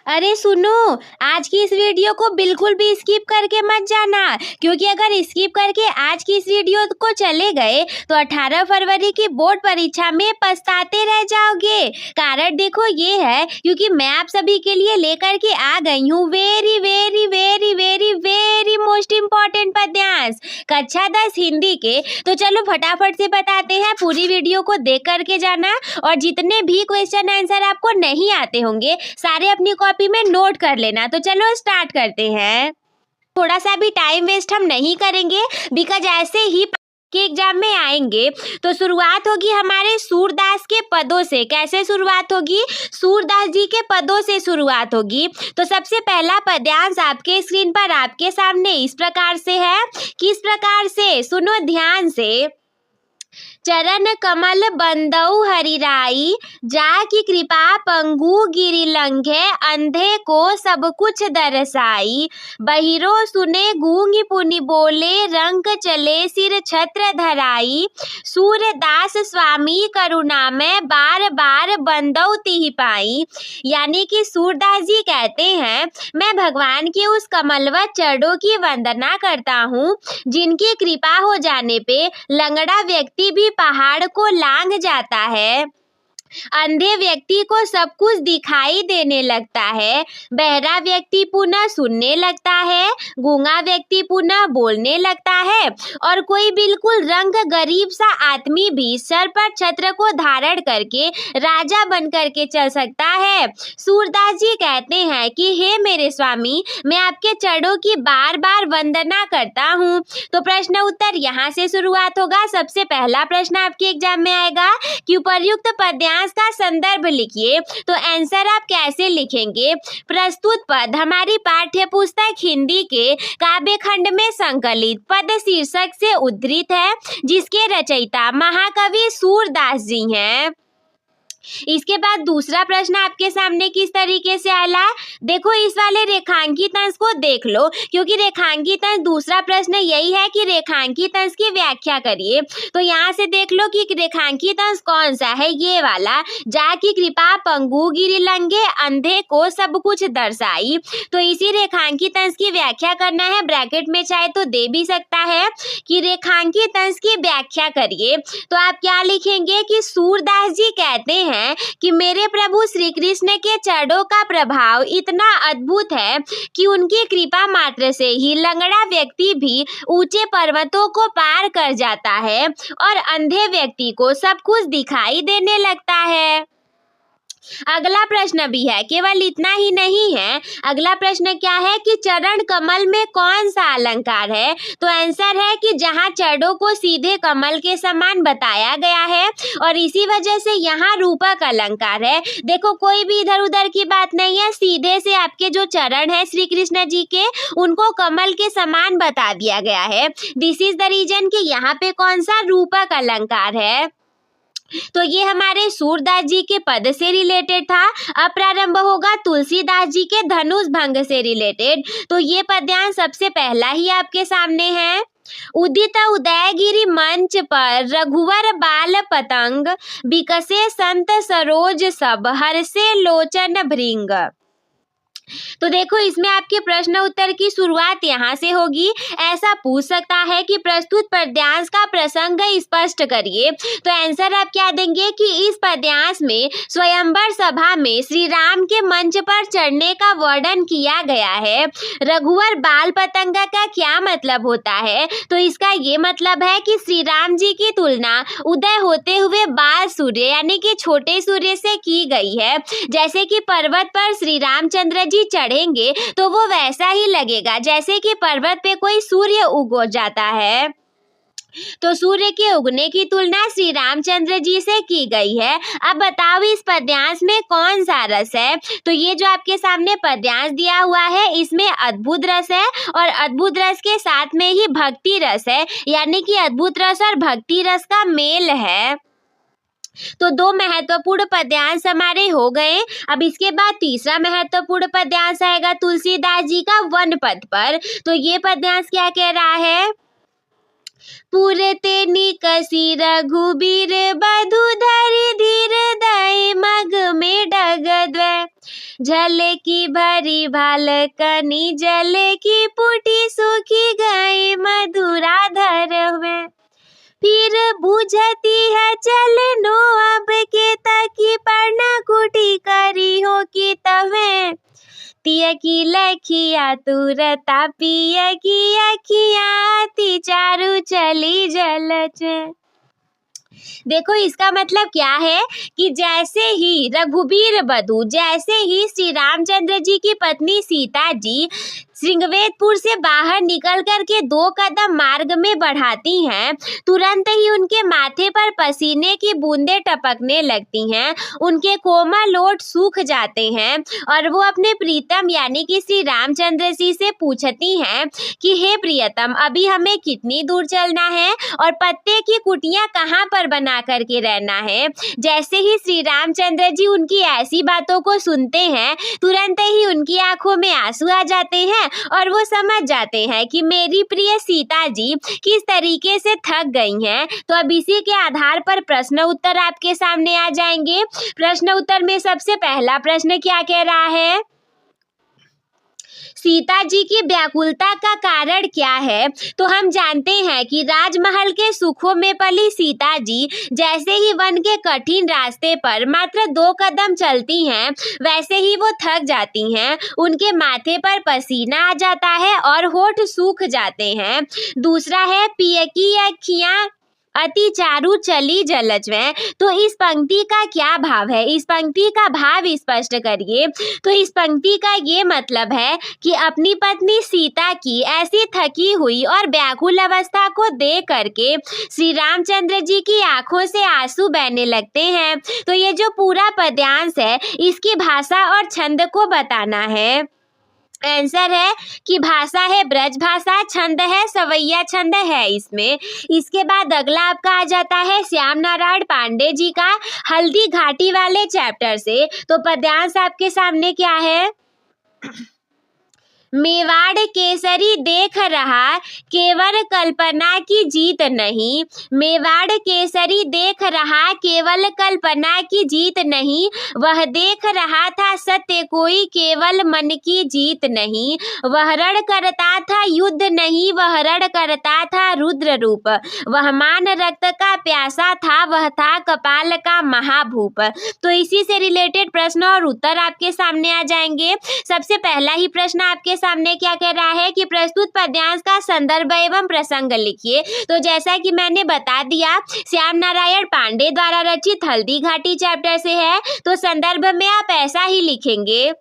अरे सुनो, आज की इस वीडियो को बिल्कुल भी स्किप करके मत जाना, क्योंकि अगर स्किप करके आज की इस वीडियो को चले गए तो 18 फरवरी की बोर्ड परीक्षा में पछताते रह जाओगे। कारण देखो ये है, क्योंकि मैं आप सभी के लिए लेकर के आ गई हूँ very very very very very most important पद्यांश कक्षा 10 हिंदी के। तो चलो फटाफट से बताते हैं, पूरी वीडियो को देख करके जाना, और जितने भी क्वेश्चन आंसर आपको नहीं आते होंगे सारे अपनी कॉपी में नोट कर लेना। तो चलो स्टार्ट करते हैं। थोड़ा सा भी टाइम वेस्ट हम नहीं करेंगे, बिकॉज ऐसे ही के एग्जाम में आएंगे। तो शुरुआत होगी हमारे सूरदास के पदों से। कैसे शुरुआत होगी? सूरदास जी के पदों से शुरुआत होगी। तो सबसे पहला पद्यांश आपके स्क्रीन पर आपके सामने इस प्रकार से है। किस प्रकार से? सुनो ध्यान से। चरण कमल बंदऊ हरिराई, जाकी कृपा पंगु गिरि लंघे, अंधे को सब कुछ दरसाई, बहिरो सुने गूंगी पुनि बोले, रंग चले सिर छत्र धराई, सूरदास स्वामी करुणा में बार बार बंदऊ तिहि पाई। यानी कि सूरदास जी कहते हैं, मैं भगवान के उस कमलवत चरणों की वंदना करता हूँ जिनकी कृपा हो जाने पे लंगड़ा व्यक्ति भी पहाड़ को लांघ जाता है, अंधे व्यक्ति को सब कुछ दिखाई देने लगता है, बहरा व्यक्ति पुनः सुनने लगता है, गूंगा व्यक्ति पुनः बोलने लगता है, और कोई बिल्कुल रंग गरीब सा आदमी भी सर पर छत्र को धारण करके राजा बन करके चल सकता है। सूरदास जी कहते हैं कि हे मेरे स्वामी, मैं आपके चरणों की बार बार वंदना करता हूँ। तो प्रश्न उत्तर यहाँ से शुरुआत होगा। सबसे पहला प्रश्न आपके एग्जाम में आएगा कि उपर्युक्त पद्यांश का संदर्भ लिखिए। तो आंसर आप कैसे लिखेंगे? प्रस्तुत पद हमारी पाठ्य पुस्तक हिंदी के काव्य खंड में संकलित पद शीर्षक से उद्धृत है, जिसके रचयिता महाकवि सूरदास जी हैं। इसके बाद दूसरा प्रश्न आपके सामने किस तरीके से आया? देखो इस वाले रेखांकित अंश को देख लो, क्योंकि रेखांकित अंश दूसरा प्रश्न यही है कि रेखांकित अंश की व्याख्या करिए। तो यहाँ से देख लो कि रेखांकित अंश कौन सा है, ये वाला, जाकी कृपा पंगु गिरि लंघे, अंधे को सब कुछ दर्शाई। तो इसी रेखांकित अंश की व्याख्या करना है। ब्रैकेट में चाहे तो दे भी सकता है कि रेखांकित अंश की व्याख्या करिए। तो आप क्या लिखेंगे कि सूरदास जी कहते हैं कि मेरे प्रभु श्री कृष्ण के चरणों का प्रभाव इतना अद्भुत है कि उनकी कृपा मात्र से ही लंगड़ा व्यक्ति भी ऊंचे पर्वतों को पार कर जाता है, और अंधे व्यक्ति को सब कुछ दिखाई देने लगता है। अगला प्रश्न भी है, केवल इतना ही नहीं है। अगला प्रश्न क्या है कि चरण कमल में कौन सा अलंकार है? तो आंसर है कि जहां चरणों को सीधे कमल के समान बताया गया है, और इसी वजह से यहाँ रूपक अलंकार है। देखो कोई भी इधर उधर की बात नहीं है, सीधे से आपके जो चरण है श्री कृष्ण जी के, उनको कमल के समान बता दिया गया है। दिस इज द रीजन कि यहाँ पे कौन सा रूपक अलंकार है। तो ये हमारे सूरदास जी के पद से रिलेटेड था। अब प्रारंभ होगा तुलसीदास जी के धनुष भंग से रिलेटेड। तो ये पद्यांश सबसे पहला ही आपके सामने है। उदित उदयगिरि मंच पर रघुवर बाल पतंग, बिकसे संत सरोज सब, हर्षे लोचन भृंग। तो देखो इसमें आपके प्रश्न उत्तर की शुरुआत यहाँ से होगी। ऐसा पूछ सकता है कि प्रस्तुत पद्यांश का प्रसंग स्पष्ट करिए। तो आंसर आप क्या देंगे कि इस पद्यांश में स्वयंवर सभा में श्री राम के मंच पर चढ़ने का वर्णन किया गया है। रघुवर बाल पतंग का क्या मतलब होता है? तो इसका ये मतलब है कि श्री राम जी की तुलना उदय होते हुए बाल सूर्य यानी कि छोटे सूर्य से की गई है। जैसे कि पर्वत पर श्री रामचंद्र जी चढ़ेंगे तो वो वैसा ही लगेगा जैसे कि पर्वत पे कोई सूर्य उग जाता है। तो सूर्य के उगने की तुलना श्री रामचंद्र जी से की गई है। अब बताओ इस पद्यांश में कौन सा रस है? तो ये जो आपके सामने पद्यांश दिया हुआ है इसमें अद्भुत रस है, और अद्भुत रस के साथ में ही भक्ति रस है, यानी कि अद्भुत रस और भक्ति रस का मेल है। तो दो महत्वपूर्ण पद्यांश हमारे हो गए। अब इसके बाद तीसरा महत्वपूर्ण पद्यांश आएगा तुलसीदास जी का वन पद पर। तो ये पद्यांश क्या कह रहा है? पुरते निकसी रघुबीर बधु धरि धीर दई मग में डगद्वै झले की भरी भाल कनी जले की पुटी सूखी गई मधुरा धर हुए फिर बुझती है चलनो अब के तकी पढ़ना कुटी करी हो की तवे तिय की लखिया तुरता पिय की अखिया ती चारू चली जलच। देखो इसका मतलब क्या है कि जैसे ही रघुबीर बधू, जैसे ही श्री रामचंद्र जी की पत्नी सीता जी श्रृंगवेदपुर से बाहर निकल कर के 2 कदम मार्ग में बढ़ाती हैं, तुरंत ही उनके माथे पर पसीने की बूंदें टपकने लगती हैं, उनके कोमल ओठ सूख जाते हैं और वो अपने प्रीतम यानी कि श्री रामचंद्र जी से पूछती हैं कि हे प्रियतम, अभी हमें कितनी दूर चलना है और पत्ते की कुटियां कहाँ पर बना करके रहना है। जैसे ही श्री रामचंद्र जी उनकी ऐसी बातों को सुनते हैं, तुरंत ही उनकी आंखों में आंसू आ जाते हैं और वो समझ जाते हैं कि मेरी प्रिय सीता जी किस तरीके से थक गई हैं। तो अब इसी के आधार पर प्रश्न उत्तर आपके सामने आ जाएंगे। प्रश्न उत्तर में सबसे पहला प्रश्न क्या कह रहा है? सीता जी की व्याकुलता का कारण क्या है? तो हम जानते हैं कि राजमहल के सुखों में पली सीता जी जैसे ही वन के कठिन रास्ते पर मात्र 2 कदम चलती हैं, वैसे ही वो थक जाती हैं, उनके माथे पर पसीना आ जाता है और होठ सूख जाते हैं। दूसरा है पिय की अखियां अति चारु चली जलजवें। तो इस पंक्ति का क्या भाव है? इस पंक्ति का भाव स्पष्ट करिए। तो इस पंक्ति का ये मतलब है कि अपनी पत्नी सीता की ऐसी थकी हुई और व्याकुल अवस्था को देख करके श्री रामचंद्र जी की आंखों से आंसू बहने लगते हैं। तो ये जो पूरा पद्यांश है, इसकी भाषा और छंद को बताना है। आंसर है कि भाषा है ब्रज भाषा, छंद है सवैया छंद है इसमें। इसके बाद अगला आपका आ जाता है श्याम नारायण पांडे जी का हल्दी घाटी वाले चैप्टर से। तो पद्यांश आपके सामने क्या है? मेवाड़ केसरी देख रहा केवल कल्पना की जीत नहीं, मेवाड़ केसरी देख रहा केवल कल्पना की जीत नहीं, वह देख रहा था सत्य कोई केवल मन की जीत नहीं, वह रण करता था युद्ध नहीं, वह रण करता था रुद्र रूप, वह मान रक्त का प्यासा था, वह था कपाल का महाभूप। तो इसी से रिलेटेड प्रश्न और उत्तर आपके सामने आ जाएंगे। सबसे पहला ही प्रश्न आपके सामने क्या कह रहा है कि प्रस्तुत पद्यांश का संदर्भ एवं प्रसंग लिखिए। तो जैसा कि मैंने बता दिया, श्याम नारायण पांडे द्वारा रचित हल्दी घाटी चैप्टर से है। तो संदर्भ में आप ऐसा ही लिखेंगे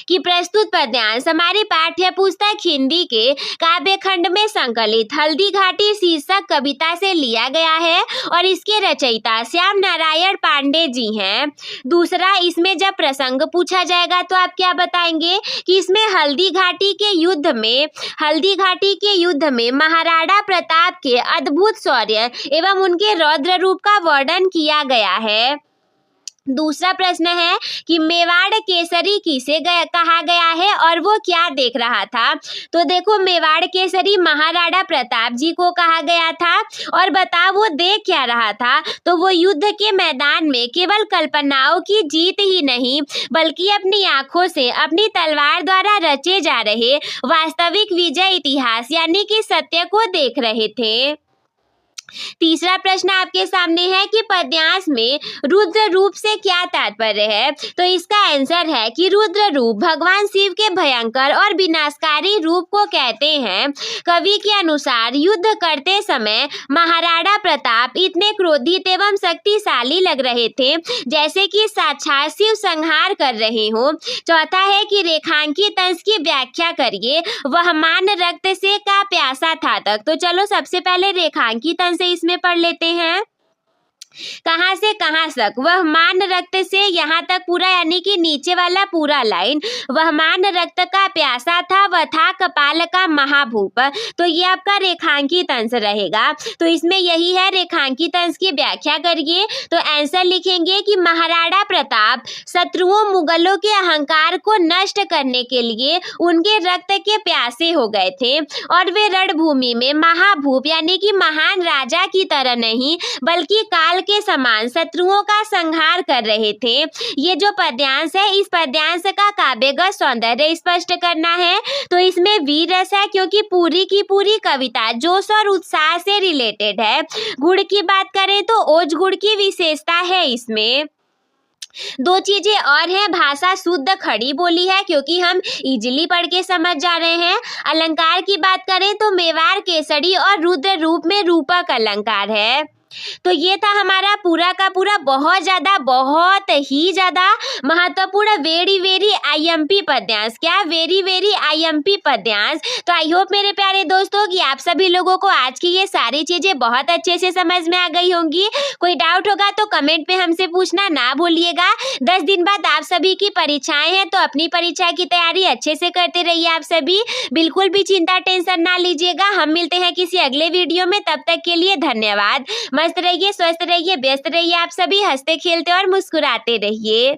कि प्रस्तुत पद्यांश हमारी पाठ्य पुस्तक हिंदी के काव्य खंड में संकलित हल्दी घाटी शीर्षक कविता से लिया गया है और इसके रचयिता श्याम नारायण पांडे जी हैं। दूसरा, इसमें जब प्रसंग पूछा जाएगा तो आप क्या बताएंगे कि इसमें हल्दी घाटी के युद्ध में महाराणा प्रताप के अद्भुत शौर्य एवं उनके रौद्र रूप का वर्णन किया गया है। दूसरा प्रश्न है कि मेवाड़ केसरी किसे कहा गया है और वो क्या देख रहा था? तो देखो, मेवाड़ केसरी महाराणा प्रताप जी को कहा गया था और बताओ वो देख क्या रहा था? तो वो युद्ध के मैदान में केवल कल्पनाओं की जीत ही नहीं बल्कि अपनी आंखों से अपनी तलवार द्वारा रचे जा रहे वास्तविक विजय इतिहास यानी कि सत्य को देख रहे थे। तीसरा प्रश्न आपके सामने है कि पद्यांश में रुद्र रूप से क्या तात्पर्य है? तो इसका आंसर है कि रुद्र रूप भगवान शिव के भयंकर और विनाशकारी रूप को कहते हैं। कवि के अनुसार युद्ध करते समय महाराणा प्रताप इतने क्रोधित एवं शक्तिशाली लग रहे थे जैसे कि साक्षात शिव संहार कर रहे हो। चौथा है कि रेखांकित अंश की व्याख्या करिए, वह मान रक्त से का प्यासा था तक। तो चलो सबसे पहले रेखांकित अंश इसमें पढ़ लेते हैं। कहाँ से कहाँ तक, वह मान रक्त से यहाँ तक पूरा, यानी कि नीचे वाला पूरा लाइन, वह मान रक्त का प्यासा था, वह था कपाल का महाभूप। तो ये आपका रेखांकित अंश रहेगा। तो इसमें यही है, रेखांकित अंश की व्याख्या करिए। तो आंसर लिखेंगे कि महाराणा प्रताप शत्रुओं मुगलों के अहंकार को नष्ट करने के लिए उनके रक्त के प्यासे हो गए थे और वे रणभूमि में महाभूप यानी कि महान राजा की तरह नहीं बल्कि काल के समान शत्रुओं का संहार कर रहे थे। ये जो पद्यांश है, इस पद्यांश का काव्यगत सौंदर्य स्पष्ट करना है। तो इसमें वीर रस है क्योंकि पूरी की पूरी कविता जोश और उत्साह से रिलेटेड है। गुण की बात करें तो ओज गुण की विशेषता है इसमें। दो चीजें और हैं, भाषा शुद्ध खड़ी बोली है क्योंकि हम इजीली पढ़ के समझ जा रहे हैं। अलंकार की बात करें तो मेवाड़ केसरी और रुद्र रूप में रूपक अलंकार है। तो ये था हमारा पूरा का पूरा बहुत ही ज्यादा महत्वपूर्ण वेरी आईएमपी पद्यांश। क्या? वेरी आईएमपी पद्यांश। तो आई होप मेरे प्यारे दोस्तों कि आप सभी लोगों को आज की ये सारी चीजें बहुत अच्छे से समझ में आ गई होंगी। कोई डाउट होगा तो कमेंट पे हमसे पूछना ना भूलिएगा। 10 दिन बाद आप सभी की परीक्षाएं हैं तो अपनी परीक्षा की तैयारी अच्छे से करते रहिए। आप सभी बिल्कुल भी चिंता टेंशन ना लीजिएगा। हम मिलते हैं किसी अगले वीडियो में, तब तक के लिए धन्यवाद। मस्त रहिए, स्वस्थ रहिए, व्यस्त रहिए, आप सभी हंसते खेलते और मुस्कुराते रहिए।